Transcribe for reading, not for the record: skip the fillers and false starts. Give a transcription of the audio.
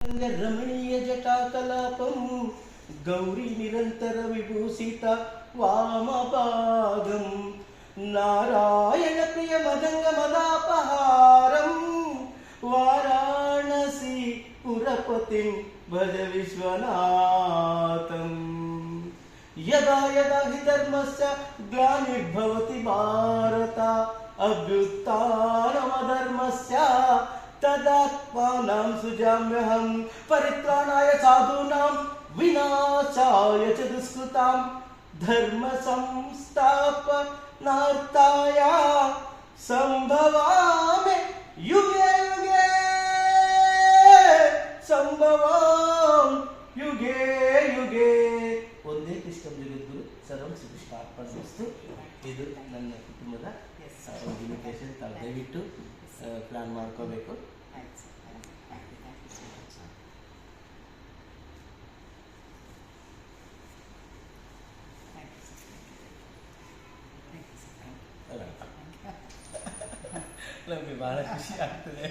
रमणीय जटाकलापं गौरी निरंतर विभूषित वामभागं नारायण प्रिय मदंग मदापहारं वाराणसी पुरपतिं भज विश्वनाथं यदा यदा हि धर्मस्य ग्लानिर्भवति भारत अभ्युत्थानमधर्मस्य तदात्मानं सृजाम्यहं परित्राणाय साधूनां विनाशाय च दुष्कृतां धर्म संस्थापनार्थाय संभवामि युगे युगे संभवामि युगे युगे ಒಂದೇ ಕೃಷ್ಣ ಜಗದ್ಗುರು ಸರ್ವಂ ಶ್ರೀಕೃಷ್ಣಾರ್ಪಣಮಸ್ತು. ಇದು ನನ್ನ ಕುಟುಂಬದ ಒಂದು ಇನ್ವಿಟೇಷನ್. ತಾವು ದಯವಿಟ್ಟು ಪ್ಲಾನ್ ಮಾಡ್ಕೋಬೇಕು. ನಮಗೆ ಬಹಳ ಖುಷಿ ಆಗ್ತದೆ.